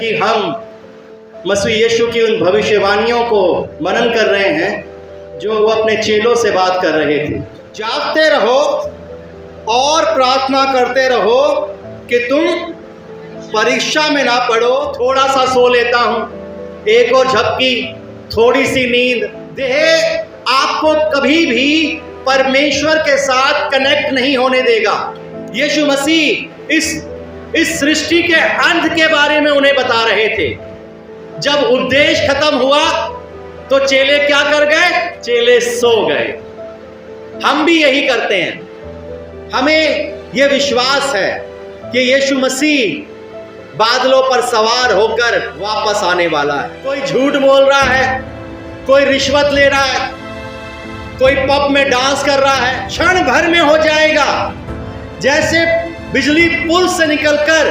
कि हम मसीह यीशु की उन भविष्यवाणियों को मनन कर रहे हैं जो वो अपने चेलों से बात कर रहे थे। जागते रहो और प्रार्थना करते रहो कि तुम परीक्षा में ना पड़ो। थोड़ा सा सो लेता हूँ, एक और झपकी, थोड़ी सी नींद, देह आपको कभी भी परमेश्वर के साथ कनेक्ट नहीं होने देगा। यीशु मसीह इस सृष्टि के अंत के बारे में उन्हें बता रहे थे। जब उपदेश खत्म हुआ तो चेले क्या कर गए? चेले सो गए। हम भी यही करते हैं। हमें यह विश्वास है कि यीशु मसीह बादलों पर सवार होकर वापस आने वाला है। कोई झूठ बोल रहा है, कोई रिश्वत ले रहा है, कोई पब में डांस कर रहा है, क्षण भर में हो जाएगा। जैसे बिजली पुल से निकलकर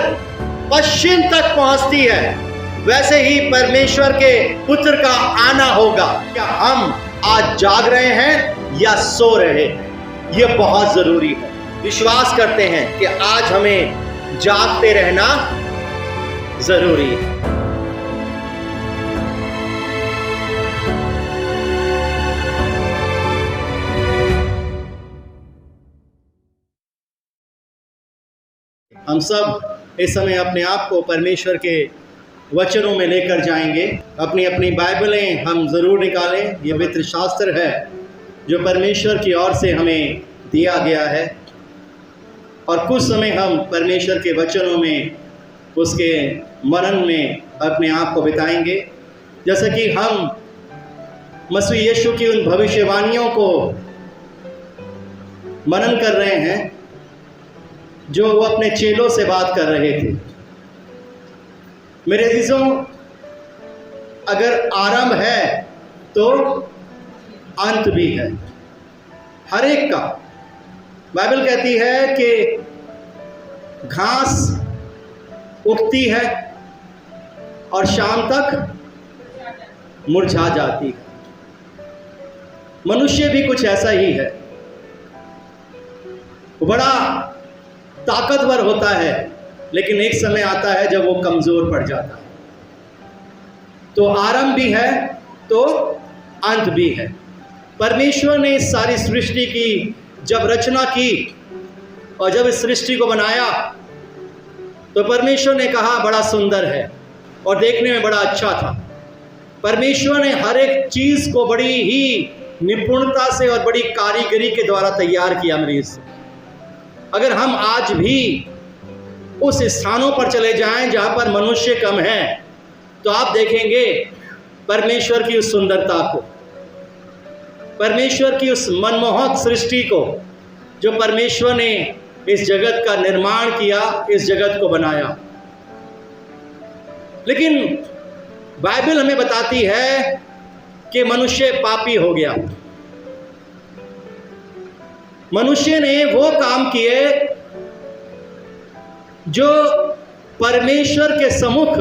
पश्चिम तक पहुंचती है, वैसे ही परमेश्वर के पुत्र का आना होगा। क्या हम आज जाग रहे हैं या सो रहे हैं? यह बहुत जरूरी है। विश्वास करते हैं कि आज हमें जागते रहना जरूरी है। हम सब इस समय अपने आप को परमेश्वर के वचनों में लेकर जाएंगे। अपनी अपनी बाइबलें हम ज़रूर निकालें। ये पवित्र शास्त्र है जो परमेश्वर की ओर से हमें दिया गया है, और कुछ समय हम परमेश्वर के वचनों में, उसके मनन में अपने आप को बिताएंगे। जैसे कि हम मसीह यीशु की उन भविष्यवाणियों को मनन कर रहे हैं जो वो अपने चेलों से बात कर रहे थे। मेरे अजीजों, अगर आरंभ है तो अंत भी है, हर एक का। बाइबल कहती है कि घास उगती है और शाम तक मुरझा जाती है। मनुष्य भी कुछ ऐसा ही है। वो बड़ा ताकतवर होता है, लेकिन एक समय आता है जब वो कमज़ोर पड़ जाता है। तो आरंभ भी है तो अंत भी है। परमेश्वर ने इस सारी सृष्टि की जब रचना की और जब इस सृष्टि को बनाया तो परमेश्वर ने कहा बड़ा सुंदर है और देखने में बड़ा अच्छा था। परमेश्वर ने हर एक चीज़ को बड़ी ही निपुणता से और बड़ी कारीगरी के द्वारा तैयार किया। मरीज, अगर हम आज भी उस स्थानों पर चले जाएं जहां पर मनुष्य कम है, तो आप देखेंगे परमेश्वर की उस सुंदरता को, परमेश्वर की उस मनमोहक सृष्टि को, जो परमेश्वर ने इस जगत का निर्माण किया, इस जगत को बनाया। लेकिन बाइबल हमें बताती है कि मनुष्य पापी हो गया। मनुष्य ने वो काम किए जो परमेश्वर के सम्मुख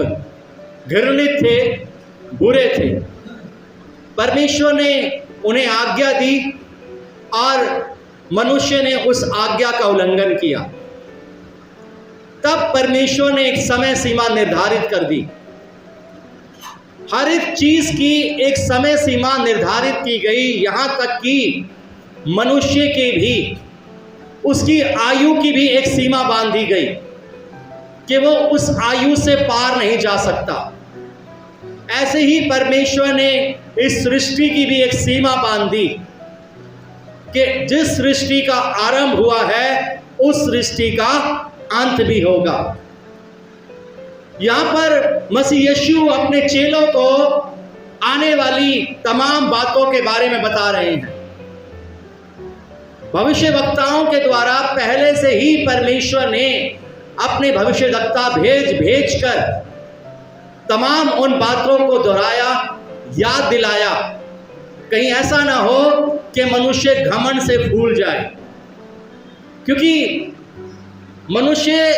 घृणित थे, बुरे थे। परमेश्वर ने उन्हें आज्ञा दी और मनुष्य ने उस आज्ञा का उल्लंघन किया। तब परमेश्वर ने एक समय सीमा निर्धारित कर दी। हर एक चीज की एक समय सीमा निर्धारित की गई, यहाँ तक कि मनुष्य के भी, उसकी आयु की भी एक सीमा बांधी गई कि वो उस आयु से पार नहीं जा सकता। ऐसे ही परमेश्वर ने इस सृष्टि की भी एक सीमा बांधी कि जिस सृष्टि का आरंभ हुआ है उस सृष्टि का अंत भी होगा। यहाँ पर मसीह यीशु अपने चेलों को आने वाली तमाम बातों के बारे में बता रहे हैं। भविष्यवक्ताओं के द्वारा पहले से ही परमेश्वर ने अपने भविष्यवक्ता भेज कर तमाम उन बातों को दोहराया, याद दिलाया। कहीं ऐसा ना हो कि मनुष्य घमंड से फूल जाए, क्योंकि मनुष्य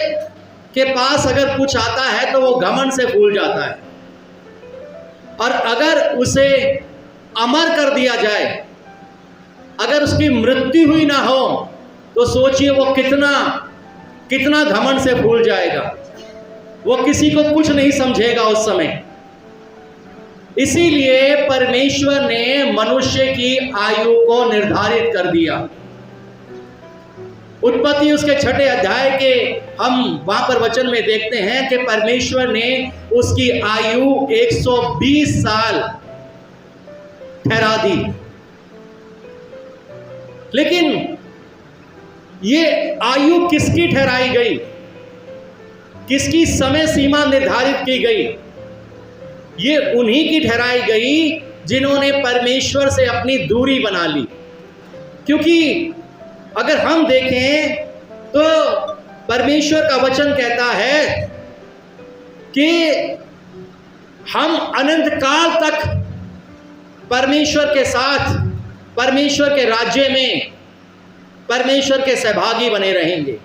के पास अगर कुछ आता है तो वो घमंड से फूल जाता है, और अगर उसे अमर कर दिया जाए, अगर उसकी मृत्यु हुई ना हो, तो सोचिए वो कितना घमंड से फूल जाएगा। वो किसी को कुछ नहीं समझेगा उस समय। इसीलिए परमेश्वर ने मनुष्य की आयु को निर्धारित कर दिया। उत्पत्ति उसके 6 अध्याय के हम वहां पर वचन में देखते हैं कि परमेश्वर ने उसकी आयु 120 साल ठहरा दी। लेकिन ये आयु किसकी ठहराई गई, किसकी समय सीमा निर्धारित की गई? ये उन्हीं की ठहराई गई जिन्होंने परमेश्वर से अपनी दूरी बना ली। क्योंकि अगर हम देखें तो परमेश्वर का वचन कहता है कि हम अनंत काल तक परमेश्वर के साथ, परमेश्वर के राज्य में, परमेश्वर के सहभागी बने रहेंगे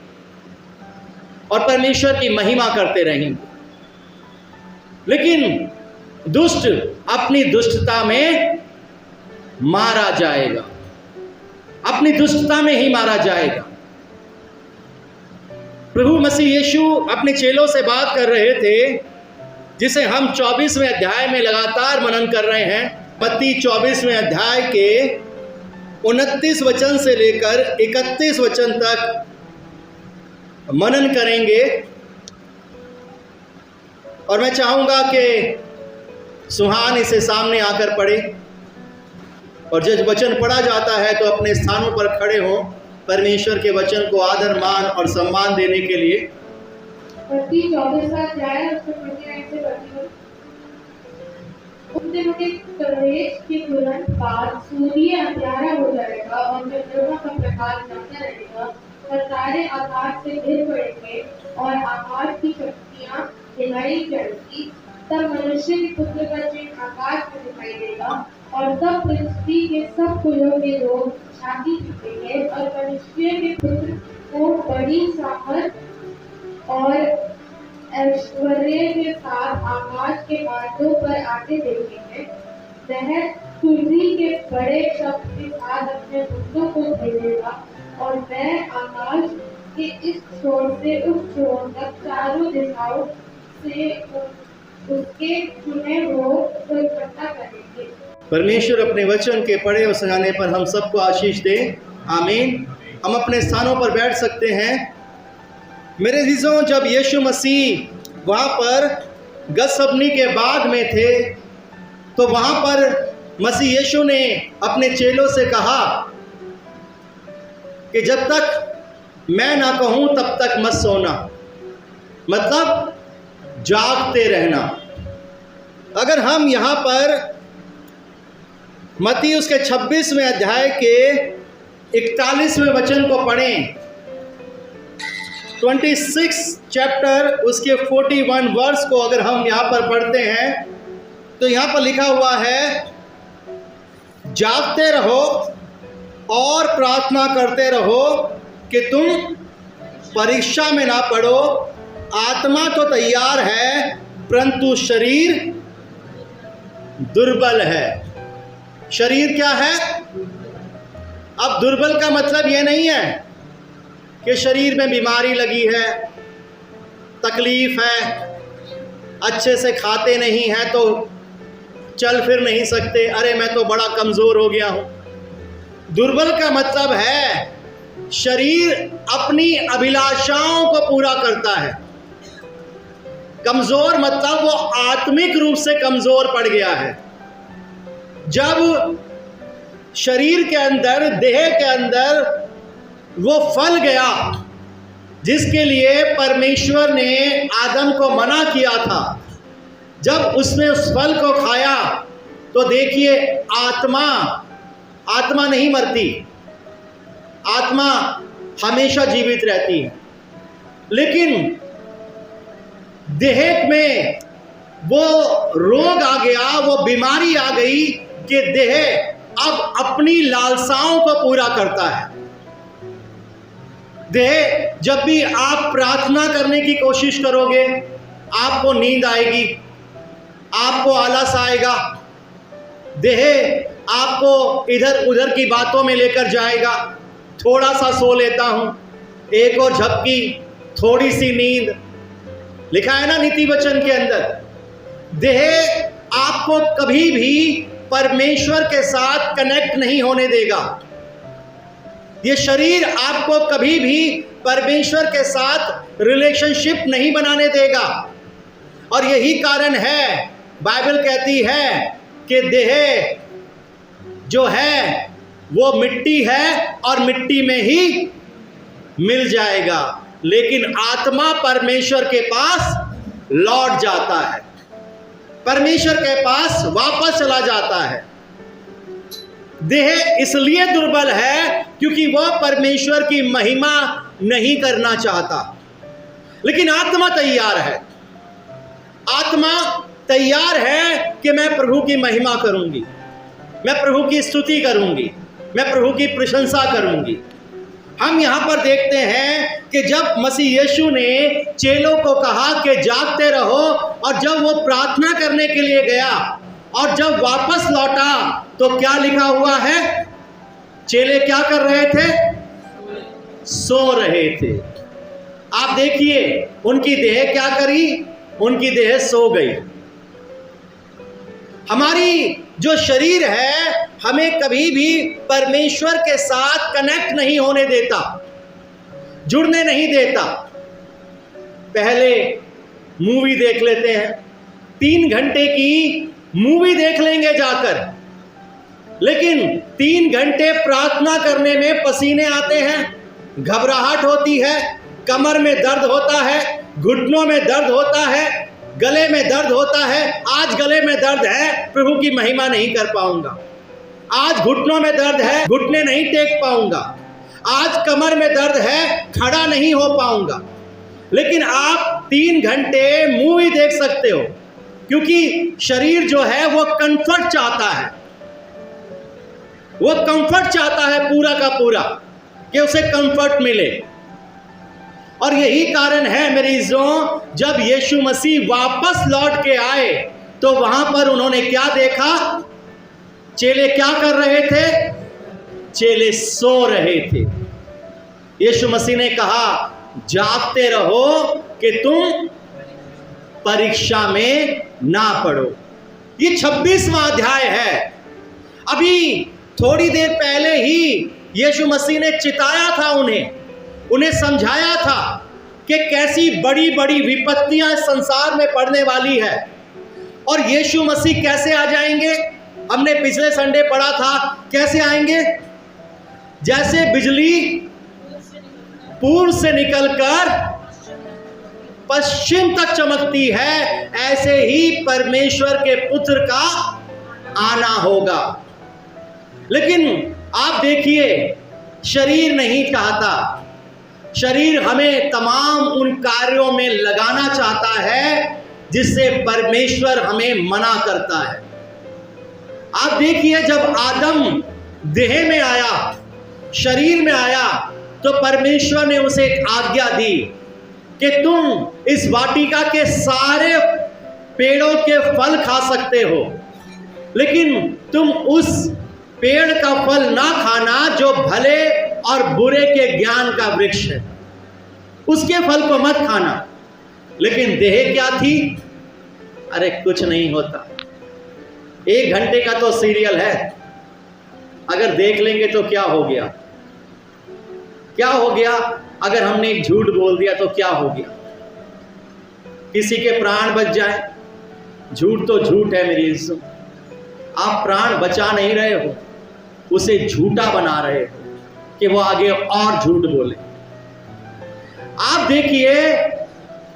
और परमेश्वर की महिमा करते रहेंगे। लेकिन दुष्ट अपनी दुष्टता में मारा जाएगा, अपनी दुष्टता में ही मारा जाएगा। प्रभु मसीह यीशु अपने चेलों से बात कर रहे थे, जिसे हम 24वें अध्याय में लगातार मनन कर रहे हैं। मत्ती 24वें अध्याय के 29 वचन से लेकर 31 वचन तक मनन करेंगे। और मैं चाहूंगा कि सुहान इसे सामने आकर पढ़े, और जब वचन पढ़ा जाता है तो अपने स्थानों पर खड़े हो परमेश्वर के वचन को आदर, मान और सम्मान देने के लिए। मत्ती 24वां अध्याय उसके 29 से 32। उस दिन के प्रवेश के तुरंत बाद सूर्य अंधियारा हो जाएगा और चंद्रमा का प्रकाश जाता रहेगा और तारे आकाश से गिर पड़ेंगे और आकाश की शक्तियां हिलाई जाएंगी। तब मनुष्य के पुत्र का चिन्ह आकाश में दिखाई देगा और तब पृथ्वी के सब कुलों के लोग छाती पीटेंगे और मनुष्य के पुत्र को बड़ी सामर्थ और ऐश्वर्य के साथ आकाश के बादलों पर आते देखेंगे। वह सूर्य के बड़े शब्द के साथ अपने दूतों को भेजेगा और वह आकाश के इस छोर से उस छोर तक चारों दिशाओं से उसके चुने हुओं को इकट्ठा करेंगे। परमेश्वर अपने वचन के पढ़े और सुनाने पर हम सबको आशीष दे। आमीन। हम अपने स्थानों पर बैठ सकते हैं। मेरे अजीजों, जब यीशु मसीह वहाँ पर गतसमनी के बाग में थे तो वहाँ पर मसीह यीशु ने अपने चेलों से कहा कि जब तक मैं ना कहूँ तब तक मत सोना, मतलब जागते रहना। अगर हम यहाँ पर मत्ती उसके 26वें अध्याय के 41वें वचन को पढ़ें, 26 चैप्टर उसके 41 वर्स को अगर हम यहाँ पर पढ़ते हैं तो यहाँ पर लिखा हुआ है, जागते रहो और प्रार्थना करते रहो कि तुम परीक्षा में ना पड़ो। आत्मा तो तैयार है परंतु शरीर दुर्बल है। शरीर क्या है? अब दुर्बल का मतलब ये नहीं है कि शरीर में बीमारी लगी है, तकलीफ है, अच्छे से खाते नहीं हैं तो चल फिर नहीं सकते, अरे मैं तो बड़ा कमज़ोर हो गया हूँ। दुर्बल का मतलब है शरीर अपनी अभिलाषाओं को पूरा करता है। कमज़ोर मतलब वो आत्मिक रूप से कमज़ोर पड़ गया है। जब शरीर के अंदर, देह के अंदर वो फल गया जिसके लिए परमेश्वर ने आदम को मना किया था, जब उसने उस फल को खाया तो देखिए आत्मा नहीं मरती, आत्मा हमेशा जीवित रहती है। लेकिन देह में वो रोग आ गया, वो बीमारी आ गई कि देह अब अपनी लालसाओं को पूरा करता है। देह, जब भी आप प्रार्थना करने की कोशिश करोगे आपको नींद आएगी, आपको आलस आएगा, देह आपको इधर उधर की बातों में लेकर जाएगा। थोड़ा सा सो लेता हूँ, एक और झपकी, थोड़ी सी नींद, लिखा है ना नीति वचन के अंदर, देह आपको कभी भी परमेश्वर के साथ कनेक्ट नहीं होने देगा। ये शरीर आपको कभी भी परमेश्वर के साथ रिलेशनशिप नहीं बनाने देगा। और यही कारण है, बाइबल कहती है कि देह जो है वो मिट्टी है और मिट्टी में ही मिल जाएगा, लेकिन आत्मा परमेश्वर के पास लौट जाता है, परमेश्वर के पास वापस चला जाता है। देह इसलिए दुर्बल है क्योंकि वह परमेश्वर की महिमा नहीं करना चाहता, लेकिन आत्मा तैयार है। आत्मा तैयार है कि मैं प्रभु की महिमा करूंगी, मैं प्रभु की स्तुति करूंगी, मैं प्रभु की प्रशंसा करूंगी। हम यहाँ पर देखते हैं कि जब मसीह यीशु ने चेलों को कहा कि जागते रहो, और जब वो प्रार्थना करने के लिए गया और जब वापस लौटा तो क्या लिखा हुआ है? चेले क्या कर रहे थे? सो रहे थे। आप देखिए उनकी देह क्या करी? उनकी देह सो गई। हमारी जो शरीर है हमें कभी भी परमेश्वर के साथ कनेक्ट नहीं होने देता, जुड़ने नहीं देता। पहले मूवी देख लेते हैं, 3 घंटे की मूवी देख लेंगे जाकर, लेकिन 3 घंटे प्रार्थना करने में पसीने आते हैं, घबराहट होती है, कमर में दर्द होता है, घुटनों में दर्द होता है, गले में दर्द होता है। आज गले में दर्द है, प्रभु की महिमा नहीं कर पाऊंगा। आज घुटनों में दर्द है, घुटने नहीं टेक पाऊंगा। आज कमर में दर्द है, खड़ा नहीं हो पाऊंगा। लेकिन आप 3 घंटे मूवी देख सकते हो, क्योंकि शरीर जो है वो कंफर्ट चाहता है, वो कंफर्ट चाहता है पूरा का पूरा, कि उसे कंफर्ट मिले। और यही कारण है मेरे इज़्ज़ों, जब यीशु मसीह वापस लौट के आए तो वहां पर उन्होंने क्या देखा? चेले क्या कर रहे थे? चेले सो रहे थे। यीशु मसीह ने कहा जागते रहो कि तुम परीक्षा में ना पड़ो। ये 26वां अध्याय है। अभी थोड़ी देर पहले ही यीशु मसीह ने चिताया था, उन्हें समझाया था कि कैसी बड़ी बड़ी विपत्तियां संसार में पड़ने वाली है और यीशु मसीह कैसे आ जाएंगे। हमने पिछले संडे पढ़ा था, कैसे आएंगे? जैसे बिजली पूर्व से निकलकर पश्चिम तक चमकती है, ऐसे ही परमेश्वर के पुत्र का आना होगा। लेकिन आप देखिए, शरीर नहीं चाहता। शरीर हमें तमाम उन कार्यों में लगाना चाहता है जिससे परमेश्वर हमें मना करता है। आप देखिए, जब आदम देह में आया, शरीर में आया, तो परमेश्वर ने उसे एक आज्ञा दी कि तुम इस वाटिका के सारे पेड़ों के फल खा सकते हो, लेकिन तुम उस पेड़ का फल ना खाना जो भले और बुरे के ज्ञान का वृक्ष है, उसके फल को मत खाना। लेकिन देह क्या थी? अरे कुछ नहीं होता, 1 घंटे का तो सीरियल है, अगर देख लेंगे तो क्या हो गया? क्या हो गया? अगर हमने एक झूठ बोल दिया तो क्या हो गया? किसी के प्राण बच जाए। झूठ तो झूठ है मेरी इज्जत। आप प्राण बचा नहीं रहे हो, उसे झूठा बना रहे हो कि वो आगे और झूठ बोले। आप देखिए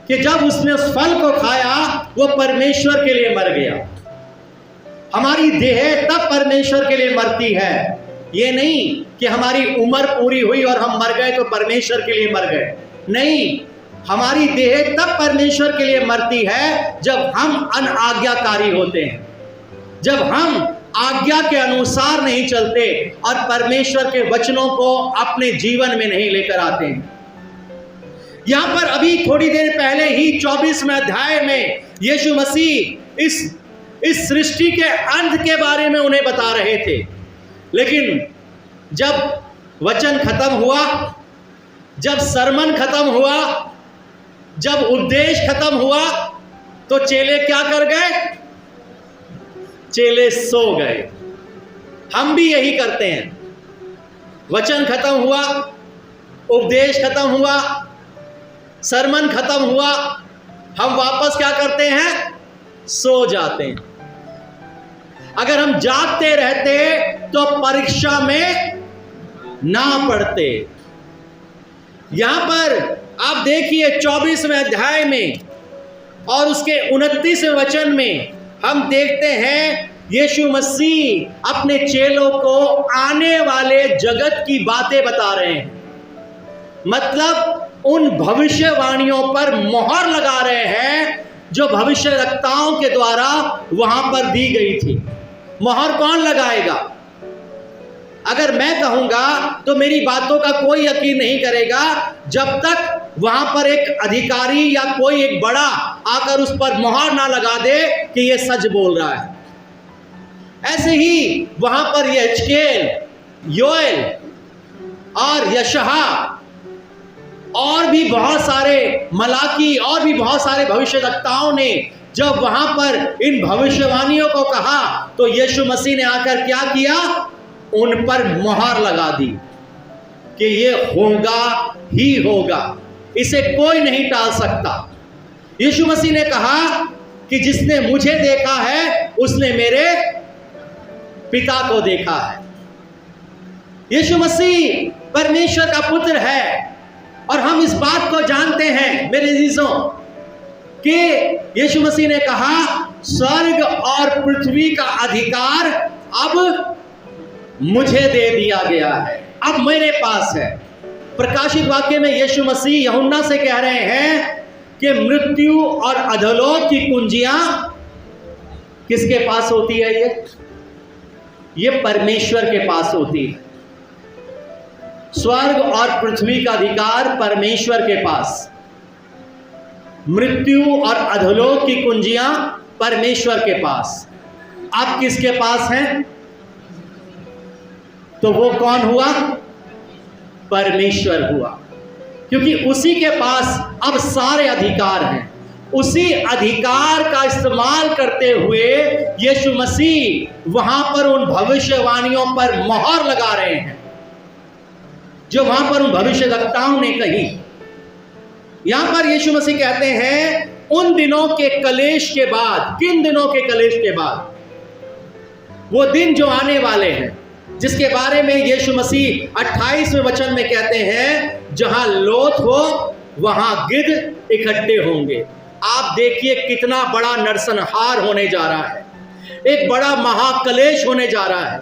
कि जब उसने उस फल को खाया, वो परमेश्वर के लिए मर गया। हमारी देह तब परमेश्वर के लिए मरती है, ये नहीं कि हमारी उम्र पूरी हुई और हम मर गए तो परमेश्वर के लिए मर गए। नहीं, हमारी देह तब परमेश्वर के लिए मरती है जब हम अनाज्ञाकारी होते हैं, जब हम आज्ञा के अनुसार नहीं चलते और परमेश्वर के वचनों को अपने जीवन में नहीं लेकर आते हैं। यहां पर अभी थोड़ी देर पहले ही 24वें अध्याय में यीशु मसीह इस सृष्टि के अंत के बारे में उन्हें बता रहे थे, लेकिन जब वचन खत्म हुआ, जब सरमन खत्म हुआ, जब उपदेश खत्म हुआ तो चेले क्या कर गए? चेले सो गए। हम भी यही करते हैं। वचन खत्म हुआ, उपदेश खत्म हुआ, सरमन खत्म हुआ, हम वापस क्या करते हैं? सो जाते हैं। अगर हम जागते रहते तो परीक्षा में ना पढ़ते। यहां पर आप देखिए 24वें अध्याय में और उसके 29वें वचन में हम देखते हैं यीशु मसीह अपने चेलों को आने वाले जगत की बातें बता रहे हैं। मतलब उन भविष्यवाणियों पर मोहर लगा रहे हैं जो भविष्यवक्ताओं के द्वारा वहां पर दी गई थी। मोहर कौन लगाएगा? अगर मैं कहूंगा तो मेरी बातों का कोई यकीन नहीं करेगा जब तक वहां पर एक अधिकारी या कोई एक बड़ा आकर उस पर मोहर ना लगा दे कि ये सच बोल रहा है। ऐसे ही वहां पर यहेजकेल, योएल और यशाया और भी बहुत सारे, मलाकी और भी बहुत सारे भविष्यवक्ताओं ने जब वहां पर इन भविष्यवाणियों को कहा तो यीशु मसीह ने आकर क्या किया? उन पर मोहर लगा दी कि ये होगा ही होगा, इसे कोई नहीं टाल सकता। यीशु मसीह ने कहा कि जिसने मुझे देखा है उसने मेरे पिता को देखा है। यीशु मसीह परमेश्वर का पुत्र है और हम इस बात को जानते हैं मेरे अजीजों कि यीशु मसीह ने कहा स्वर्ग और पृथ्वी का अधिकार अब मुझे दे दिया गया है, अब मेरे पास है। प्रकाशित वाक्य में यीशु मसीह यूहन्ना से कह रहे हैं कि मृत्यु और अधोलोक की कुंजियां किसके पास होती है? ये परमेश्वर के पास होती है। स्वर्ग और पृथ्वी का अधिकार परमेश्वर के पास, मृत्यु और अधोलोक की कुंजियां परमेश्वर के पास। अब किसके पास हैं? तो वो कौन हुआ? परमेश्वर हुआ, क्योंकि उसी के पास अब सारे अधिकार हैं। उसी अधिकार का इस्तेमाल करते हुए यीशु मसीह वहां पर उन भविष्यवाणियों पर मोहर लगा रहे हैं जो वहां पर उन भविष्यवक्ताओं ने कही। यहां पर यीशु मसीह कहते हैं उन दिनों के कलेश के बाद। किन दिनों के कलेश के बाद? वो दिन जो आने वाले हैं, जिसके बारे में यीशु मसीह 28वें वचन में कहते हैं जहां लोथ हो वहां गिद्ध इकट्ठे होंगे। आप देखिए कितना बड़ा नरसंहार होने जा रहा है, एक बड़ा महाकलेश होने जा रहा है।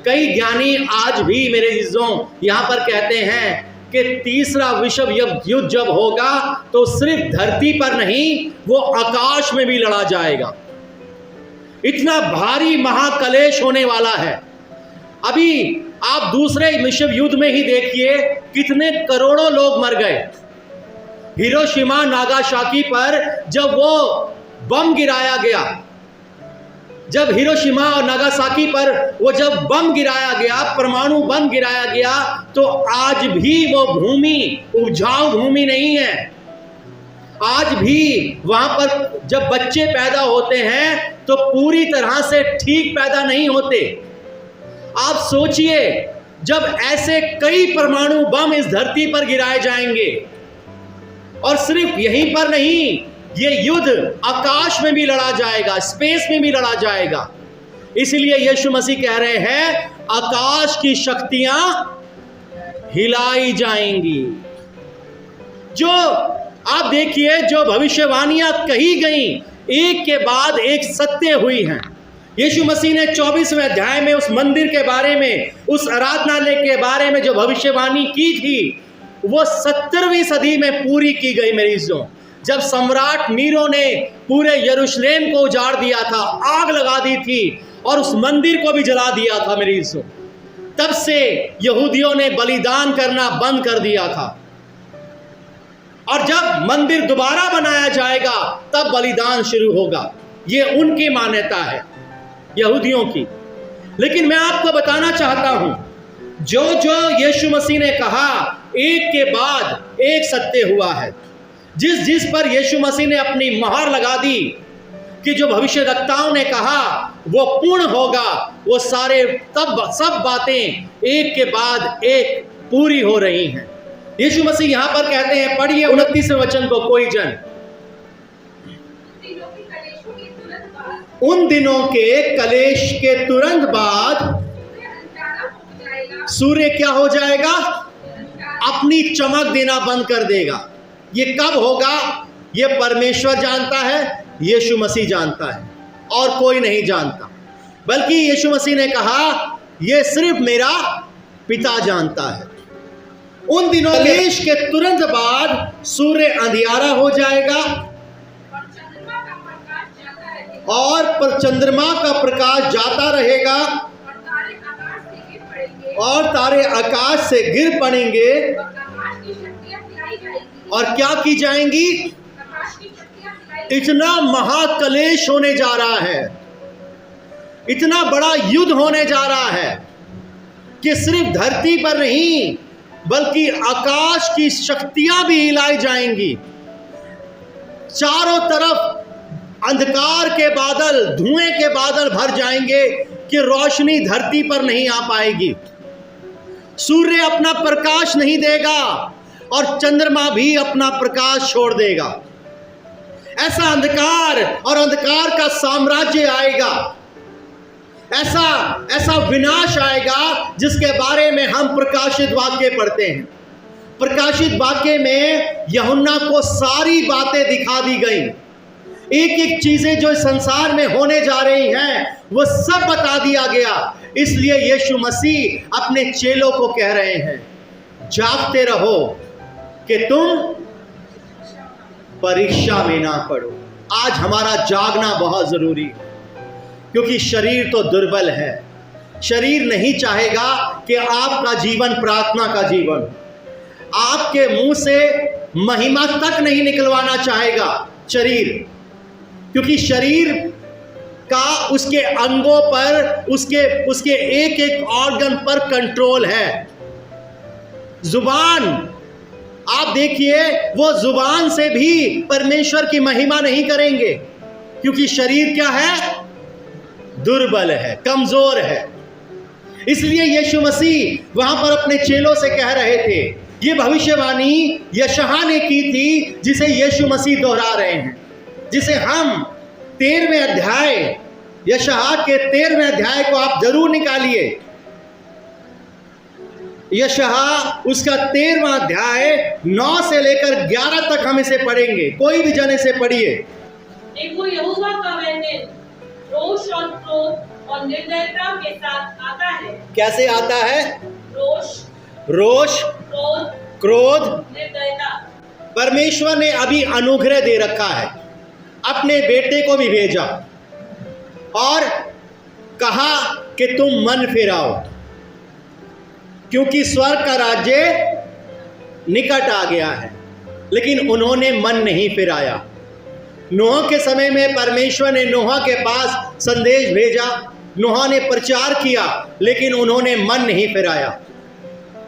कई ज्ञानी आज भी मेरे अजीजों यहां पर कहते हैं कि तीसरा विश्व युद्ध जब होगा तो सिर्फ धरती पर नहीं, वो आकाश में भी लड़ा जाएगा। इतना भारी महाकलेश होने वाला है। अभी आप दूसरे विश्व युद्ध में ही देखिए कितने करोड़ों लोग मर गए। हिरोशिमा नागासाकी पर जब वो बम गिराया गया, जब हिरोशिमा और नागासाकी पर वो जब बम गिराया गया, परमाणु बम गिराया गया, तो आज भी वो भूमि उपजाऊ भूमि नहीं है। आज भी वहां पर जब बच्चे पैदा होते हैं तो पूरी तरह से ठीक पैदा नहीं होते। आप सोचिए जब ऐसे कई परमाणु बम इस धरती पर गिराए जाएंगे, और सिर्फ यहीं पर नहीं, ये युद्ध आकाश में भी लड़ा जाएगा, स्पेस में भी लड़ा जाएगा। इसलिए यीशु मसीह कह रहे हैं आकाश की शक्तियां हिलाई जाएंगी। जो आप देखिए जो भविष्यवाणियां कही गई एक के बाद एक सत्य हुई हैं। यीशु मसीह ने 24वें अध्याय में उस मंदिर के बारे में, उस आराधनालय के बारे में जो भविष्यवाणी की थी वो 17वीं सदी में पूरी की गई मेरी इज्जों। जब सम्राट नीरो ने पूरे यरूशलेम को उजाड़ दिया था, आग लगा दी थी और उस मंदिर को भी जला दिया था मेरी इज्जों, तब से यहूदियों ने बलिदान करना बंद कर दिया था। और जब मंदिर दोबारा बनाया जाएगा तब बलिदान शुरू होगा। ये उनकी मान्यता है यहूदियों की। लेकिन मैं आपको बताना चाहता हूं जो जो यीशु मसीह ने कहा एक के बाद एक सत्य हुआ है। जिस जिस पर यीशु मसीह ने अपनी मोहर लगा दी कि जो भविष्यद्वक्ताओं ने कहा वो पूर्ण होगा, वो सारे सब बातें एक के बाद एक पूरी हो रही हैं। यीशु मसीह यहां पर कहते हैं, पढ़िए 29वें वचन को कोई जन। उन दिनों के कलेश के तुरंत बाद सूर्य क्या हो जाएगा? अपनी चमक देना बंद कर देगा। ये कब होगा? ये परमेश्वर जानता है, यीशु मसीह जानता है, और कोई नहीं जानता। बल्कि यीशु मसीह ने कहा ये सिर्फ मेरा पिता जानता है। उन दिनों कलेश के तुरंत बाद सूर्य अंधियारा हो जाएगा और पर चंद्रमा का प्रकाश जाता रहेगा और तारे आकाश से गिर पड़ेंगे और क्या की जाएंगी? इतना महाकलेश होने जा रहा है, इतना बड़ा युद्ध होने जा रहा है कि सिर्फ धरती पर नहीं बल्कि आकाश की शक्तियां भी हिलाई जाएंगी। चारों तरफ अंधकार के बादल, धुएं के बादल भर जाएंगे कि रोशनी धरती पर नहीं आ पाएगी। सूर्य अपना प्रकाश नहीं देगा और चंद्रमा भी अपना प्रकाश छोड़ देगा। ऐसा अंधकार और अंधकार का साम्राज्य आएगा, ऐसा विनाश आएगा जिसके बारे में हम प्रकाशित वाक्य पढ़ते हैं। प्रकाशित वाक्य में यूहन्ना को सारी बातें दिखा दी गई, एक एक चीजें जो संसार में होने जा रही हैं वो सब बता दिया गया। इसलिए यीशु मसीह अपने चेलों को कह रहे हैं, जागते रहो कि तुम परीक्षा में ना पड़ो। आज हमारा जागना बहुत जरूरी है, क्योंकि शरीर तो दुर्बल है। शरीर नहीं चाहेगा कि आपका जीवन प्रार्थना का जीवन, आपके मुंह से महिमा तक नहीं निकलवाना चाहेगा शरीर, क्योंकि शरीर का उसके अंगों पर, उसके एक एक ऑर्गन पर कंट्रोल है। जुबान, आप देखिए, वो जुबान से भी परमेश्वर की महिमा नहीं करेंगे, क्योंकि शरीर क्या है? दुर्बल है, कमजोर है। इसलिए यीशु मसीह वहां पर अपने चेलों से कह रहे थे, ये भविष्यवाणी यशायाह ने की थी, जिसे यीशु मसीह दोहरा रहे हैं, जिसे हम 13वें अध्याय, यशायाह के 13वें अध्याय को आप जरूर निकालिए। यशायाह उसका 13वां अध्याय 9 से लेकर 11 तक हम इसे पढ़ेंगे। कोई भी जने से पढ़िए। देखो, यहोवा का वह दिन रोष और क्रोध और निर्दयता के साथ आता है। कैसे आता है? रोष, क्रोध, निर्दयता। परमेश्वर ने अभी अनुग्रह दे रखा है, अपने बेटे को भी भेजा और कहा कि तुम मन फिराओ, क्योंकि स्वर्ग का राज्य निकट आ गया है। लेकिन उन्होंने मन नहीं फिराया। नूह के समय में परमेश्वर ने नूह के पास संदेश भेजा, नूह ने प्रचार किया, लेकिन उन्होंने मन नहीं फिराया।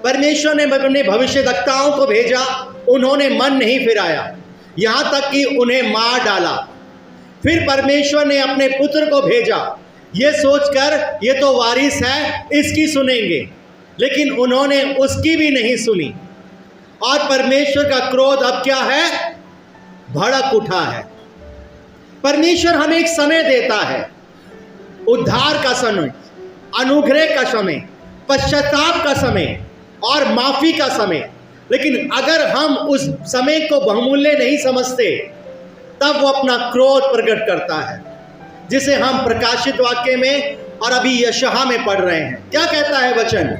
परमेश्वर ने अपने भविष्यद्वक्ताओं को भेजा, उन्होंने मन नहीं फिराया, यहाँ तक कि उन्हें मार डाला। फिर परमेश्वर ने अपने पुत्र को भेजा, ये सोचकर ये तो वारिस है, इसकी सुनेंगे, लेकिन उन्होंने उसकी भी नहीं सुनी। और परमेश्वर का क्रोध अब क्या है? भड़क उठा है। परमेश्वर हमें एक समय देता है, उद्धार का समय, अनुग्रह का समय, पश्चाताप का समय और माफी का समय। लेकिन अगर हम उस समय को बहुमूल्य नहीं समझते, तब वो अपना क्रोध प्रकट करता है, जिसे हम प्रकाशित वाक्य में और अभी यशायाह में पढ़ रहे हैं। क्या कहता है वचन?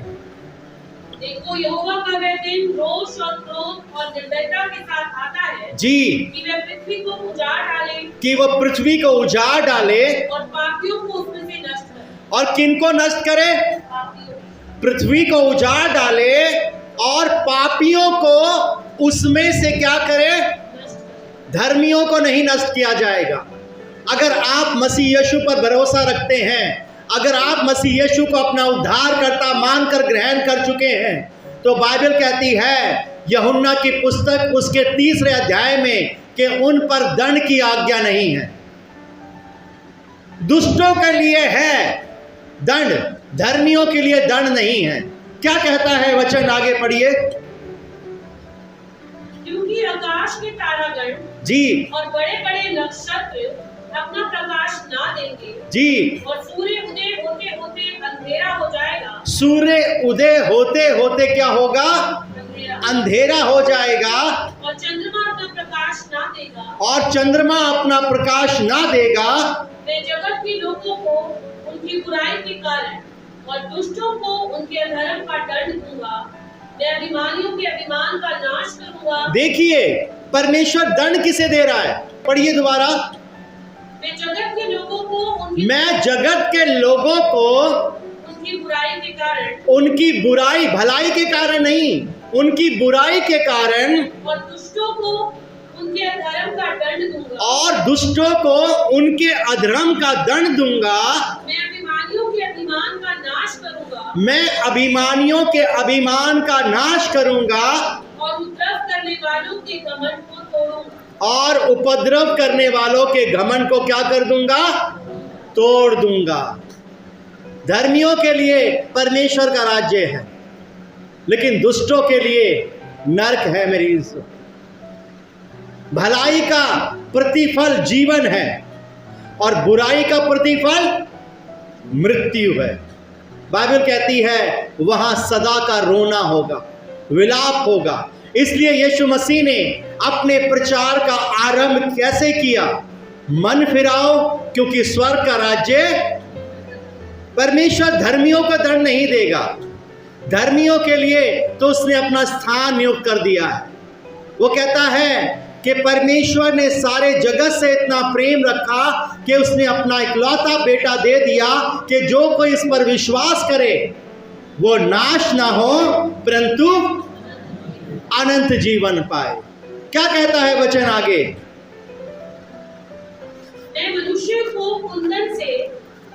देखो, यहोवा का वह दिन रोष और क्रोध और निर्दयता के साथ आता है जी, कि वह पृथ्वी को उजाड़ डाले, कि वो पृथ्वी को उजाड़ डाले और पापियों को उसमें से नष्ट करे। और किनको नष्ट करे? पापियों। पृथ्वी को उजाड़ डाले और पापियों को उसमें से क्या करे? धर्मियों को नहीं नष्ट किया जाएगा। अगर आप मसीह यीशु पर भरोसा रखते हैं, अगर आप मसीह यीशु को अपना उद्धारकर्ता मानकर ग्रहण कर चुके हैं, तो बाइबल कहती है यूहन्ना की पुस्तक उसके 3 अध्याय में कि उन पर दंड की आज्ञा नहीं है। दुष्टों के लिए है दंड, धर्मियों के लिए दंड नहीं है। क्या कहता है वचन, आगे पढ़िए। क्योंकि आकाश के तारागण जी और बड़े बड़े नक्षत्र अपना प्रकाश ना देंगे जी, और सूर्य उदय होते होते अंधेरा हो जाएगा। सूर्य उदय होते होते क्या होगा? अंधेरा। अंधेरा हो जाएगा। और चंद्रमा अपना प्रकाश ना देगा। और चंद्रमा अपना प्रकाश ना देगा। मैं जगत के लोगों को उनकी बुराई के कारण और दुष्टों को उनके अधर्म का दंड दूंगा। मैं अभिमानियों के अभिमान का नाश करूंगा। देखिए परमेश्वर दंड किसे दे रहा है, पढ़िए दोबारा। मैं जगत के लोगों को मैं जगत के लोगों को उनकी बुराई के कारण, उनकी बुराई, भलाई के कारण नहीं, उनकी बुराई के कारण और दुष्टों को उनके अधर्म का दंड दूंगा। और दुष्टों को उनके अधर्म का दंड दूंगा। मैं अभिमानियों के अभिमान का नाश करूंगा। मैं अभिमानियों के अभिमान का नाश करूंगा और उपद्रव करने वालों के घमंड को तोड़ूंगा। और उपद्रव करने वालों के घमंड को क्या कर दूंगा? तोड़ दूंगा। धर्मियों के लिए परमेश्वर का राज्य है, लेकिन दुष्टों के लिए नरक है। मेरी इज्जत, भलाई का प्रतिफल जीवन है और बुराई का प्रतिफल मृत्यु है। बाइबल कहती है वहां सदा का रोना होगा, विलाप होगा। इसलिए यीशु मसीह ने अपने प्रचार का आरंभ कैसे किया? मन फिराओ, क्योंकि स्वर्ग का राज्य। परमेश्वर धर्मियों को दंड नहीं देगा, धर्मियों के लिए तो उसने अपना स्थान नियुक्त कर दिया है। वो कहता है कि परमेश्वर ने सारे जगत से इतना प्रेम रखा कि उसने अपना इकलौता बेटा दे दिया कि जो कोई इस पर विश्वास करे वो नाश ना हो परंतु अनंत जीवन पाए। क्या कहता है वचन आगे? मैं मनुष्य को कुंदन से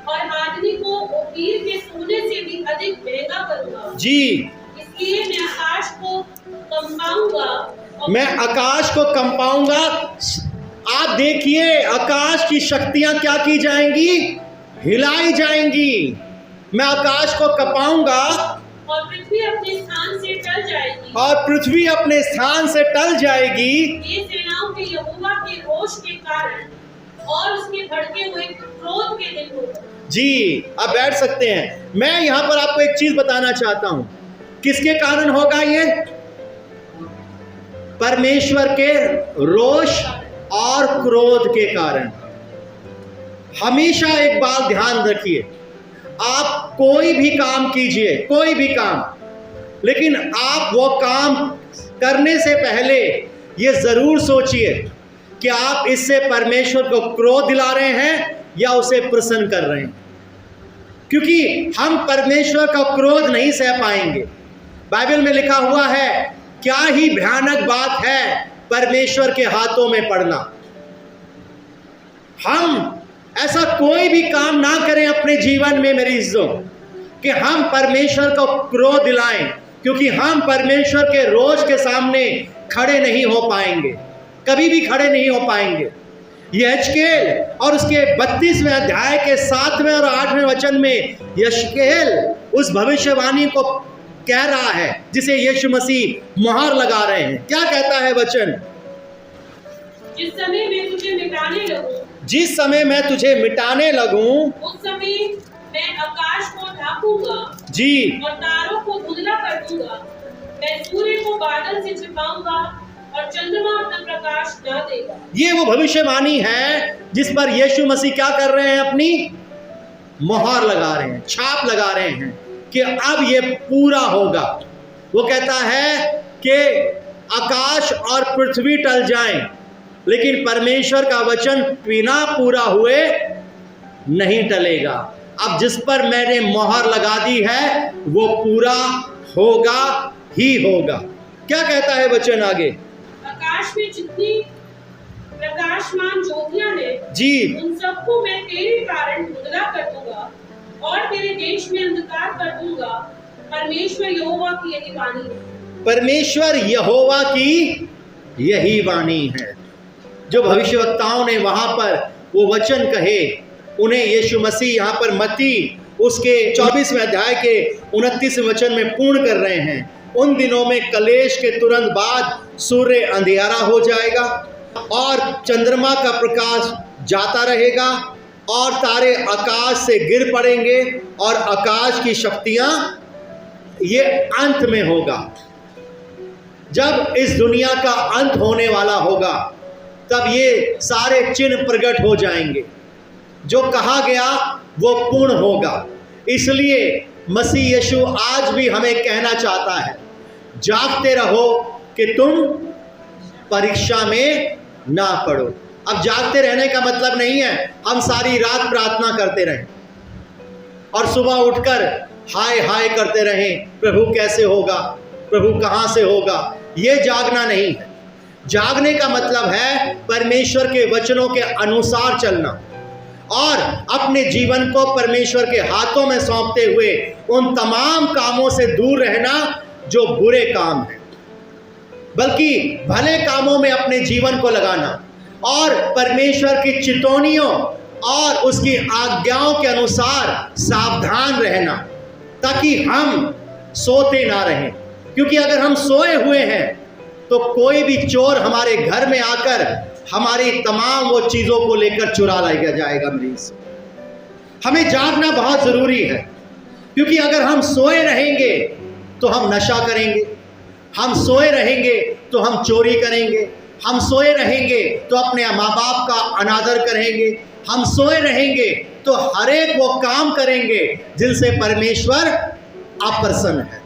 और आदमी को ओपीर के सोने से भी अधिक महंगा करूंगा। जी, इसलिए मैं आकाश को कंपाऊंगा। मैं आकाश को कंपाऊंगा। आप देखिए आकाश की शक्तियां क्या की जाएंगी? हिलाई जाएंगी। मैं आकाश को कंपाऊंगा और पृथ्वी अपने स्थान से टल जाएगी। और पृथ्वी अपने स्थान से टल जाएगी। ये सेनाओं के यहोवा के रोष के कारण और उसके भड़के हुए क्रोध के दिन होगा। जी, आप बैठ सकते हैं। मैं यहां पर आपको एक चीज बताना चाहता हूं। किसके कारण होगा ये? परमेश्वर के रोष और क्रोध के कारण। हमेशा एक बात ध्यान रखिए, आप कोई भी काम कीजिए, कोई भी काम, लेकिन आप वो काम करने से पहले ये जरूर सोचिए कि आप इससे परमेश्वर को क्रोध दिला रहे हैं या उसे प्रसन्न कर रहे हैं, क्योंकि हम परमेश्वर का क्रोध नहीं सह पाएंगे। बाइबल में लिखा हुआ है, क्या ही भयानक बात है परमेश्वर के हाथों में पड़ना। हम ऐसा कोई भी काम ना करें अपने जीवन में मेरी इज्जत, कि हम परमेश्वर को क्रोध दिलाएं, क्योंकि हम परमेश्वर के रोष के सामने खड़े नहीं हो पाएंगे, कभी भी खड़े नहीं हो पाएंगे। यहेजकेल और उसके 32वें अध्याय के 7वें और 8वें वचन में यहेजकेल उस भविष्यवाणी को कह रहा है जिसे यीशु मसीह मुहर लगा रहे हैं। क्या कहता है वचन? जिस समय मैं तुझे मिटाने लगूं, जिस समय मैं तुझे मिटाने लगूं, उस समय मैं आकाश को ढांपूंगा जी, और तारों को धुंधला कर दूंगा। मैं सूर्य को बादल से छिपाऊंगा और चंद्रमा अपना प्रकाश न देगा। ये वो भविष्यवाणी है जिस पर यीशु मसीह क्या कर रहे हैं? अपनी मुहर लगा रहे हैं, छाप लगा रहे हैं कि अब ये पूरा होगा। वो कहता है कि आकाश और पृथ्वी टल जाएं, लेकिन परमेश्वर का वचन बिना पूरा हुए नहीं टलेगा। अब जिस पर मैंने मोहर लगा दी है वो पूरा होगा ही होगा। क्या कहता है वचन आगे? आकाश में जितनी प्रकाशमान ज्योतियां हैं जी, उन सबको मैं तेरे कारण धुंधला कर दूंगा और तेरे देश में अंधकार कर दूंगा परमेश्वर यहोवा की यही वाणी है। परमेश्वर यहोवा की यही वाणी है। जो भविष्यवक्ताओं ने वहां पर वो वचन कहे, उन्हें यीशु मसीह यहाँ पर मत्ती उसके 24वें अध्याय के 29वें वचन में पूर्ण कर रहे हैं। उन दिनों में कलेश के तुरंत बाद सूर्य अंधियारा हो जाएगा और चंद्रमा का प्रकाश जाता रहेगा और तारे आकाश से गिर पड़ेंगे और आकाश की शक्तियां, ये अंत में होगा। जब इस दुनिया का अंत होने वाला होगा तब ये सारे चिन्ह प्रकट हो जाएंगे। जो कहा गया वो पूर्ण होगा। इसलिए मसीह यीशु आज भी हमें कहना चाहता है, जागते रहो कि तुम परीक्षा में ना पड़ो। अब जागते रहने का मतलब नहीं है हम सारी रात प्रार्थना करते रहें और सुबह उठकर हाय हाय करते रहें, प्रभु कैसे होगा, प्रभु कहाँ से होगा। ये जागना नहीं है। जागने का मतलब है परमेश्वर के वचनों के अनुसार चलना और अपने जीवन को परमेश्वर के हाथों में सौंपते हुए उन तमाम कामों से दूर रहना जो बुरे काम हैं, बल्कि भले कामों में अपने जीवन को लगाना और परमेश्वर की चितौनियों और उसकी आज्ञाओं के अनुसार सावधान रहना, ताकि हम सोते ना रहें। क्योंकि अगर हम सोए हुए हैं तो कोई भी चोर हमारे घर में आकर हमारी तमाम वो चीज़ों को लेकर चुरा लाया जाएगा। मरीज, हमें जागना बहुत ज़रूरी है, क्योंकि अगर हम सोए रहेंगे तो हम नशा करेंगे, हम सोए रहेंगे तो हम चोरी करेंगे, हम सोए रहेंगे तो अपने माँ बाप का अनादर करेंगे, हम सोए रहेंगे तो हर एक वो काम करेंगे जिनसे परमेश्वर अप्रसन्न है।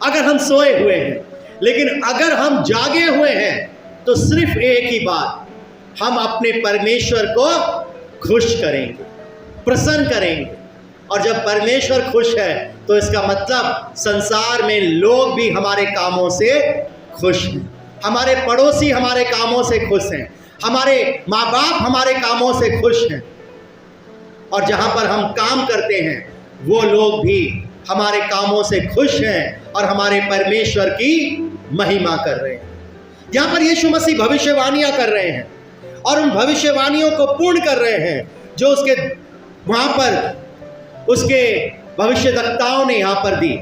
अगर हम सोए हुए हैं, लेकिन अगर हम जागे हुए हैं तो सिर्फ एक ही बात, हम अपने परमेश्वर को खुश करेंगे, प्रसन्न करेंगे। और जब परमेश्वर खुश है तो इसका मतलब संसार में लोग भी हमारे कामों से खुश हैं, हमारे पड़ोसी हमारे कामों से खुश हैं, हमारे माँ बाप हमारे कामों से खुश हैं, और जहाँ पर हम काम करते हैं वो लोग भी हमारे कामों से खुश हैं और हमारे परमेश्वर की महिमा कर रहे हैं। यहाँ पर यीशु मसीह भविष्यवाणियाँ कर रहे हैं और उन भविष्यवाणियों को पूर्ण कर रहे हैं जो उसके वहाँ पर उसके भविष्यद्वक्ताओं ने यहाँ पर दी।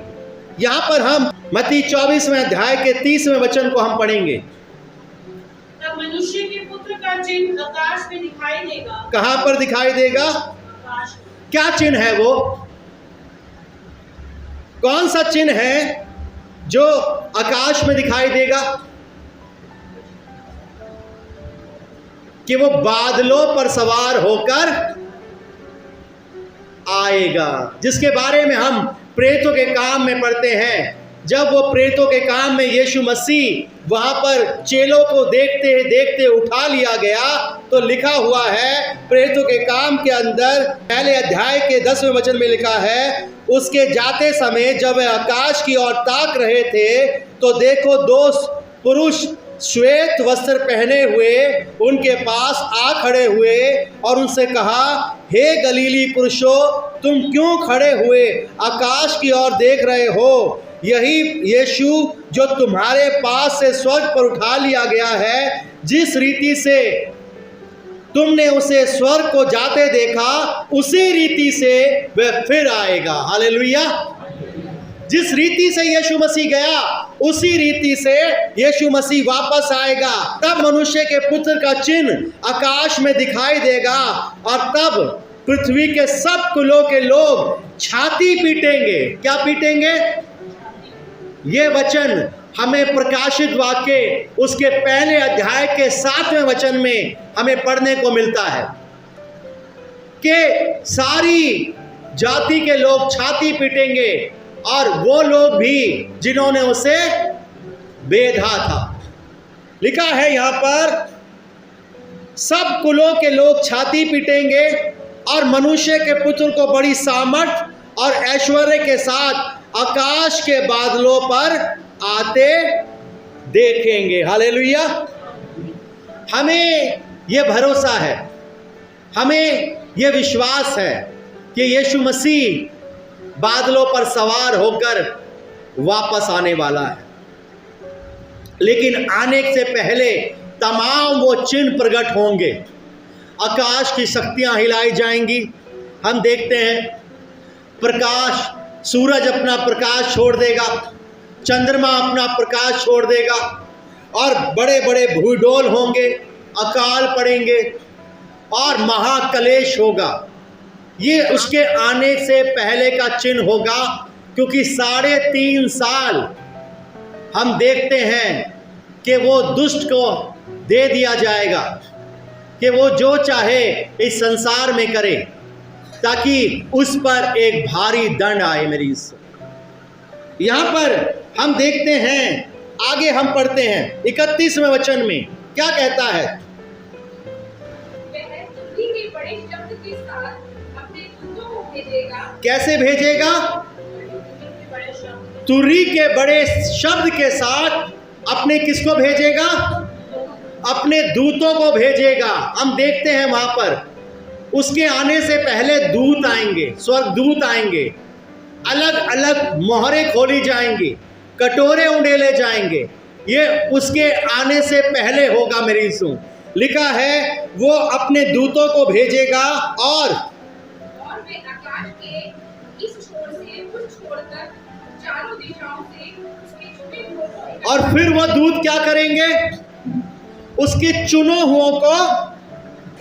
यहाँ पर हम मत्ती 24वें अध्याय के 30वें वचन को हम पढ़ेंगे। तब मनुष्य के पुत्र का चिन्ह आकाश में दिखाई देगा। कहाँ पर दिखाई देगा? आकाश। क्या चिन्ह है वो? कौन सा चिन्ह है जो आकाश में दिखाई देगा? कि वो बादलों पर सवार होकर आएगा, जिसके बारे में हम प्रेतों के काम में पढ़ते हैं। जब वो प्रेतों के काम में यीशु मसीह वहाँ पर चेलों को देखते देखते उठा लिया गया, तो लिखा हुआ है प्रेतों के काम के अंदर पहले अध्याय के 10वें वचन में लिखा है, उसके जाते समय जब वे आकाश की ओर ताक रहे थे तो देखो दो पुरुष श्वेत वस्त्र पहने हुए उनके पास आ खड़े हुए और उनसे कहा, हे गलीली पुरुषों, तुम क्यों खड़े हुए आकाश की ओर देख रहे हो? यही यीशु जो तुम्हारे पास से स्वर्ग पर उठा लिया गया है, जिस रीति से तुमने उसे स्वर्ग को जाते देखा, उसी रीति से वह फिर आएगा। हालेलुया। जिस रीति से यीशु मसीह गया उसी रीति से यीशु मसीह वापस आएगा। तब मनुष्य के पुत्र का चिन्ह आकाश में दिखाई देगा और तब पृथ्वी के सब कुलों के लोग छाती पीटेंगे। क्या पीटेंगे? ये वचन हमें प्रकाशित वाक्य उसके पहले अध्याय के 7वें वचन में हमें पढ़ने को मिलता है कि सारी जाति के लोग छाती पीटेंगे और वो लोग भी जिन्होंने उसे बेधा था। लिखा है यहाँ पर सब कुलों के लोग छाती पीटेंगे और मनुष्य के पुत्र को बड़ी सामर्थ और ऐश्वर्य के साथ आकाश के बादलों पर आते देखेंगे। हालेलुया। हमें यह भरोसा है, हमें यह विश्वास है कि यीशु मसीह बादलों पर सवार होकर वापस आने वाला है। लेकिन आने से पहले तमाम वो चिन्ह प्रकट होंगे। आकाश की शक्तियां हिलाई जाएंगी। हम देखते हैं प्रकाश, सूरज अपना प्रकाश छोड़ देगा, चंद्रमा अपना प्रकाश छोड़ देगा और बड़े बड़े भूडोल होंगे, अकाल पड़ेंगे और महाकलेश होगा। ये उसके आने से पहले का चिन्ह होगा, क्योंकि 3.5 साल हम देखते हैं कि वो दुष्ट को दे दिया जाएगा कि वो जो चाहे इस संसार में करे, ताकि उस पर एक भारी दंड आए। मेरी यहाँ पर हम देखते हैं, आगे हम पढ़ते हैं 31वें वचन में क्या कहता है। वह तुरही के बड़े शब्द के साथ अपने दूतों को भेजेगा। कैसे भेजेगा? बड़े शब्द तुरही के बड़े शब्द के साथ अपने किसको भेजेगा? अपने दूतों को भेजेगा। हम देखते हैं वहां पर उसके आने से पहले दूत आएंगे, स्वर्गदूत आएंगे, अलग अलग मोहरें खोली जाएंगी, कटोरे उंडेले जाएंगे। ये उसके आने से पहले होगा। मेरी सुन, लिखा है वो अपने दूतों को भेजेगा और वे आकाश के इस छोर से उस छोर तक चारों दिशाओं से उसके चुने हुओं को और फिर वो दूत क्या करेंगे? उसके चुने हुओं को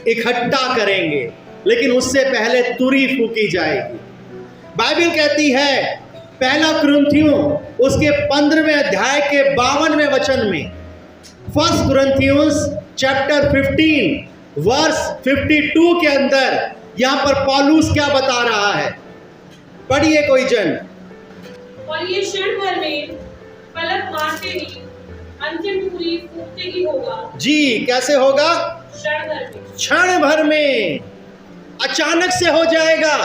इकट्ठा करेंगे। लेकिन उससे पहले तुरही फूकी जाएगी। बाइबल कहती है 1 कुरिन्थियों उसके 15वें अध्याय के 52वें वचन में, 1 कुरिन्थियंस चैप्टर 15 वर्स 52 के अंदर यहाँ पर पौलुस क्या बता रहा है? पढ़िए कोई जन। और ये क्षण भर में पलक मारते ही अंतिम तुरही फूकते ही होगा। जी, कैसे होगा? क्षण भर में, क्षण भर में, अचानक से हो जाएगा।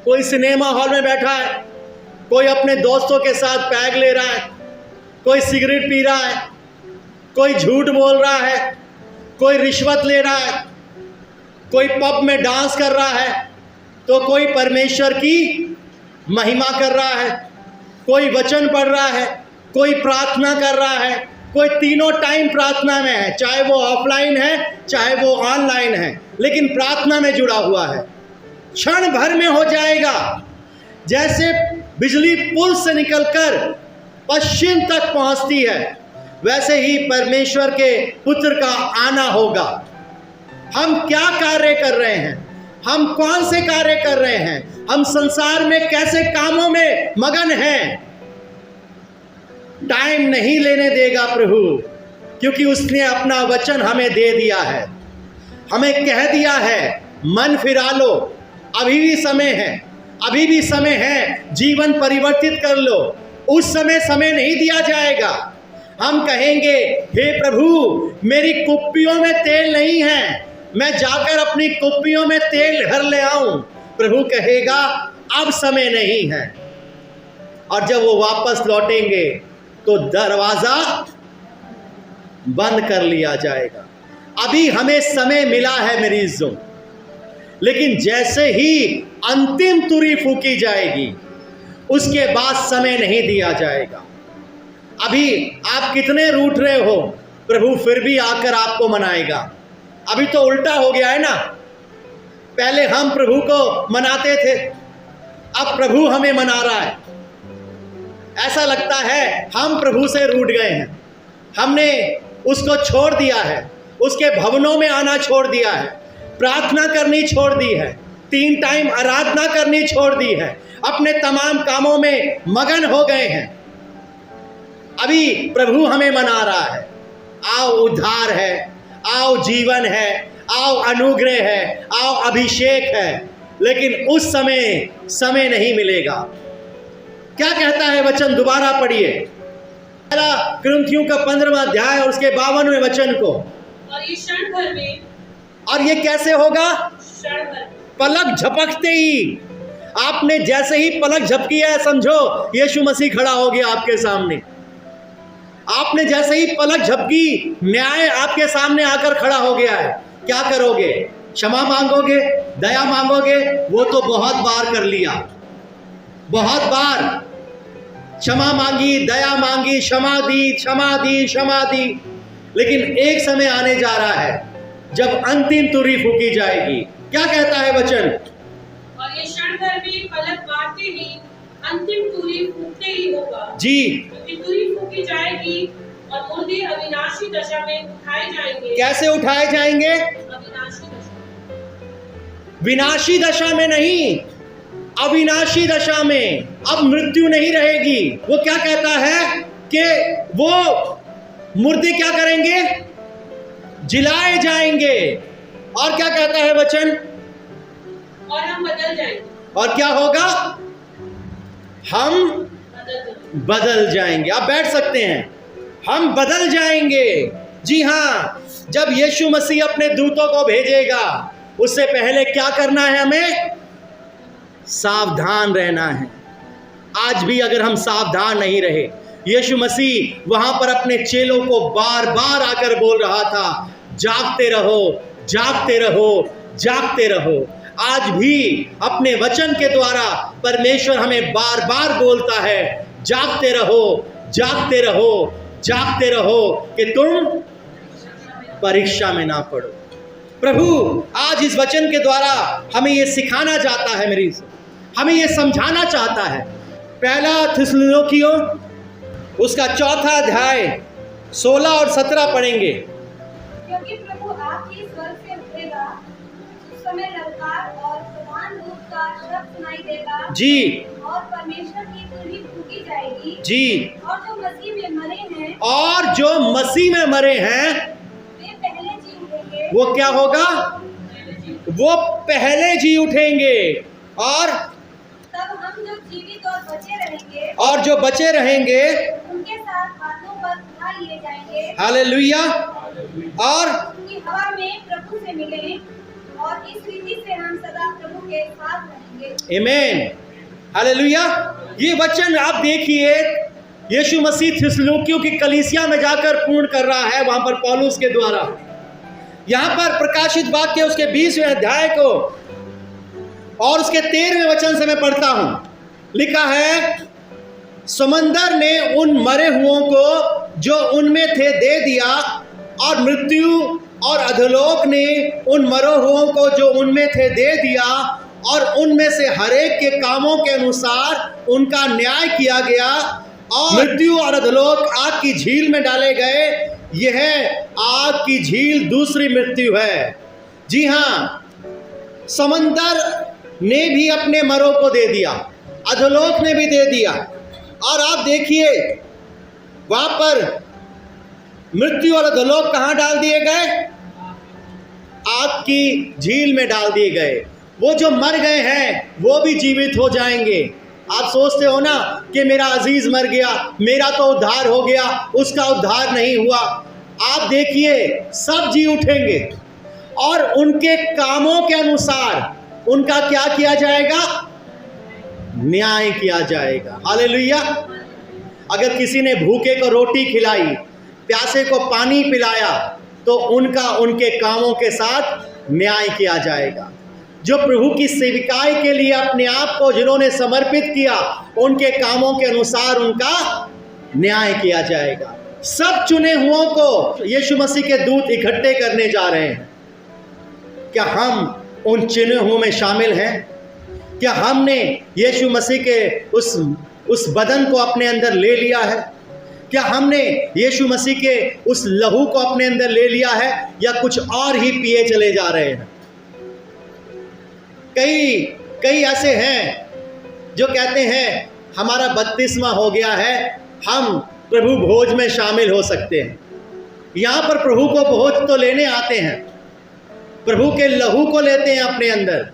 कोई सिनेमा हॉल में बैठा है, कोई अपने दोस्तों के साथ पैग ले रहा है, कोई सिगरेट पी रहा है, कोई झूठ बोल रहा है, कोई रिश्वत ले रहा है, कोई पब में डांस कर रहा है, तो कोई परमेश्वर की महिमा कर रहा है, कोई वचन पढ़ रहा है, कोई प्रार्थना कर रहा है, कोई तीनों टाइम प्रार्थना में है, चाहे वो ऑफलाइन है चाहे वो ऑनलाइन है, लेकिन प्रार्थना में जुड़ा हुआ है। क्षण भर में हो जाएगा। जैसे बिजली पुल से निकलकर पश्चिम तक पहुंचती है, वैसे ही परमेश्वर के पुत्र का आना होगा। हम क्या कार्य कर रहे हैं? हम कौन से कार्य कर रहे हैं? हम संसार में कैसे कामों में मगन हैं? टाइम नहीं लेने देगा प्रभु, क्योंकि उसने अपना वचन हमें दे दिया है। हमें कह दिया है मन फिरा लो, अभी भी समय है, अभी भी समय है, जीवन परिवर्तित कर लो। उस समय नहीं दिया जाएगा। हम कहेंगे हे प्रभु मेरी कुप्पियों में तेल नहीं है, मैं जाकर अपनी कुप्पियों में तेल भर ले आऊं। प्रभु कहेगा अब समय नहीं है। और जब वो वापस लौटेंगे तो दरवाजा बंद कर लिया जाएगा। अभी हमें समय मिला है मेरी इज्जत, लेकिन जैसे ही अंतिम तुरही फूकी जाएगी उसके बाद समय नहीं दिया जाएगा। अभी आप कितने रूठ रहे हो, प्रभु फिर भी आकर आपको मनाएगा। अभी तो उल्टा हो गया है ना, पहले हम प्रभु को मनाते थे, अब प्रभु हमें मना रहा है। ऐसा लगता है हम प्रभु से रूठ गए हैं, हमने उसको छोड़ दिया है, उसके भवनों में आना छोड़ दिया है, प्रार्थना करनी छोड़ दी है, 3 टाइम आराधना करनी छोड़ दी है, अपने तमाम कामों में मगन हो गए हैं। अभी प्रभु हमें मना रहा है, आओ उद्धार है, आओ जीवन है, आओ अनुग्रह है, आओ अभिषेक है। लेकिन उस समय नहीं मिलेगा। क्या कहता है वचन? दोबारा पढ़िए 1 कुरिन्थियों का 15वां अध्याय और उसके 52वें वचन को। और ये क्षण भर में, और ये कैसे होगा? क्षण भर में, पलक झपकते ही। आपने जैसे ही पलक झपकी है, समझो यीशु मसीह खड़ा हो गया आपके सामने। आपने जैसे ही पलक झपकी, न्याय आपके सामने आकर खड़ा हो गया है। क्या करोगे? क्षमा मांगोगे? दया मांगोगे? वो तो बहुत बार कर लिया। बहुत बार क्षमा मांगी, दया मांगी, क्षमा दी, क्षमा दी, क्षमा दी, लेकिन एक समय आने जा रहा है जब अंतिम तुरही फूकी जाएगी। क्या कहता है वचन? और ये क्षण भर भी पलक मारते ही अंतिम तुरही फूकते ही होगा जी, क्योंकि तुरही फूकी जाएगी और मुर्दे अविनाशी दशा में उठाए जाएंगे। कैसे उठाए जाएंगे? अविनाशी दशा में। विनाशी दशा में नहीं, अविनाशी दशा में। अब मृत्यु नहीं रहेगी। वो क्या कहता है कि वो मुर्दे क्या करेंगे? जिलाए जाएंगे। और क्या कहता है वचन? और हम बदल जाएंगे। और क्या होगा? हम बदल जाएंगे। आप बैठ सकते हैं। हम बदल जाएंगे। जी हाँ, जब यीशु मसीह अपने दूतों को भेजेगा, उससे पहले क्या करना है? हमें सावधान रहना है। आज भी अगर हम सावधान नहीं रहे, यीशु मसीह वहां पर अपने चेलों को बार बार आकर बोल रहा था, जागते रहो, जागते रहो, जागते रहो। आज भी अपने वचन के द्वारा परमेश्वर हमें बार बार बोलता है, जागते रहो, जागते रहो, जागते रहो कि तुम परीक्षा में ना पड़ो। प्रभु आज इस वचन के द्वारा हमें यह सिखाना चाहता है, हमें यह समझाना चाहता है। पहला थिस्सलुनीकियों उसका 4 अध्याय 16 और 17 पढ़ेंगे। क्योंकि प्रभु आपके स्वर्ग से उतरेगा, उस समय ललकार और प्रधान दूत का शब्द सुनाई देगा जी, और परमेश्वर की तुरही फूकी जाएगी जी। और जो मसीह में मरे हैं और जो मसीह में मरे हैं वे पहले जी उठेंगे। वो क्या होगा? वो पहले जी उठेंगे। और तब हम जो जीवित और बचे रहेंगे जो बचे रहेंगे उनके साथ बादलों पर उठा लिए जाएंगे हालेलुया। और कि हवा में प्रभु से मिले, और इस रीति से हम सदा प्रभु के साथ रहेंगे। आमीन, हालेलुया। ये वचन आप देखिए, यीशु मसीह थिस्सलुनीकियों की कलीसिया में जाकर पूर्ण कर रहा है, वहां पर पौलुस के द्वारा। यहां पर प्रकाशित वाक्य उसके 20वें अध्याय को और उसके 13वें वचन से मैं पढ़ता हूं। लिखा है, समंदर ने उन मरे हुओं को जो उनमें थे दे दिया, और मृत्यु और अधोलोक ने उन मरे हुओं को जो उनमें थे दे दिया, और उनमें से हरेक के कामों के अनुसार उनका न्याय किया गया, और मृत्यु और अधोलोक आग की झील में डाले गए। यह आग की झील दूसरी मृत्यु है। जी हाँ, समंदर ने भी अपने मरों को दे दिया, अधोलोक ने भी दे दिया। और आप देखिए वहां पर मृत्यु और अधोलोक कहाँ डाल दिए गए? आग की झील में डाल दिए गए। वो जो मर गए हैं वो भी जीवित हो जाएंगे। आप सोचते हो ना कि मेरा अजीज मर गया, मेरा तो उद्धार हो गया, उसका उद्धार नहीं हुआ। आप देखिए सब जी उठेंगे, और उनके कामों के अनुसार उनका क्या किया जाएगा? न्याय किया जाएगा। हालेलुया। अगर किसी ने भूखे को रोटी खिलाई, प्यासे को पानी पिलाया, तो उनका उनके कामों के साथ न्याय किया जाएगा। जो प्रभु की सेविकाई के लिए अपने आप को जिन्होंने समर्पित किया, उनके कामों के अनुसार उनका न्याय किया जाएगा। सब चुने हुओं को यीशु मसीह के दूत इकट्ठे करने जा रहे हैं। क्या हम उन चुने हुओं में शामिल हैं? क्या हमने यीशु मसीह के उस बदन को अपने अंदर ले लिया है? क्या हमने यीशु मसीह के उस लहू को अपने अंदर ले लिया है, या कुछ और ही पिए चले जा रहे हैं? कई ऐसे हैं जो कहते हैं हमारा बपतिस्मा हो गया है, हम प्रभु भोज में शामिल हो सकते हैं। यहाँ पर प्रभु को भोज तो लेने आते हैं, प्रभु के लहू को लेते हैं अपने अंदर,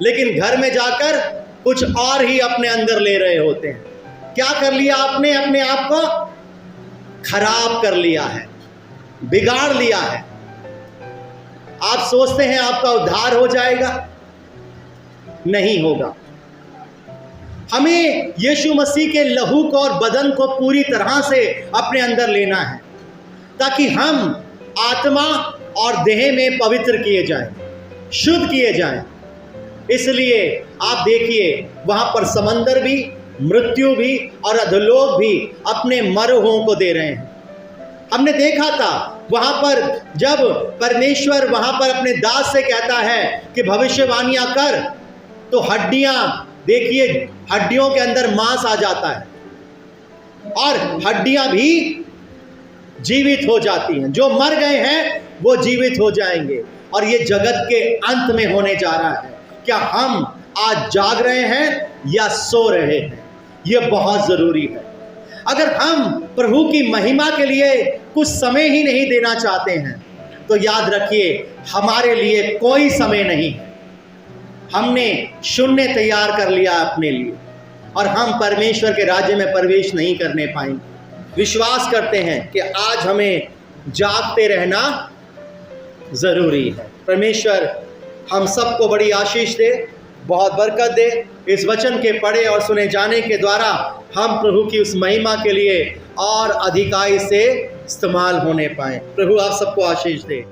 लेकिन घर में जाकर कुछ और ही अपने अंदर ले रहे होते हैं। क्या कर लिया आपने? अपने आप को खराब कर लिया है, बिगाड़ लिया है। आप सोचते हैं आपका उद्धार हो जाएगा, नहीं होगा। हमें यीशु मसीह के लहू को और बदन को पूरी तरह से अपने अंदर लेना है, ताकि हम आत्मा और देह में पवित्र किए जाएं, शुद्ध किए जाएं। इसलिए आप देखिए वहां पर समंदर भी मृत्यु भी और अधोलोक भी अपने मरे हुओं को दे रहे हैं। हमने देखा था वहां पर जब परमेश्वर वहां पर अपने दास से कहता है कि भविष्यवाणियां कर, तो हड्डियां, देखिए हड्डियों के अंदर मांस आ जाता है और हड्डियां भी जीवित हो जाती हैं। जो मर गए हैं वो जीवित हो जाएंगे और ये जगत के अंत में होने जा रहा है। क्या हम आज जाग रहे हैं या सो रहे हैं? ये बहुत जरूरी है। अगर हम प्रभु की महिमा के लिए कुछ समय ही नहीं देना चाहते हैं तो याद रखिए हमारे लिए कोई समय नहीं है। हमने शून्य तैयार कर लिया अपने लिए और हम परमेश्वर के राज्य में प्रवेश नहीं करने पाएंगे। विश्वास करते हैं कि आज हमें जागते रहना जरूरी है। परमेश्वर हम सबको बड़ी आशीष दे, बहुत बरकत दे। इस वचन के पढ़े और सुने जाने के द्वारा हम प्रभु की उस महिमा के लिए और अधिकाई से इस्तेमाल होने पाएं। प्रभु आप सबको आशीष दे।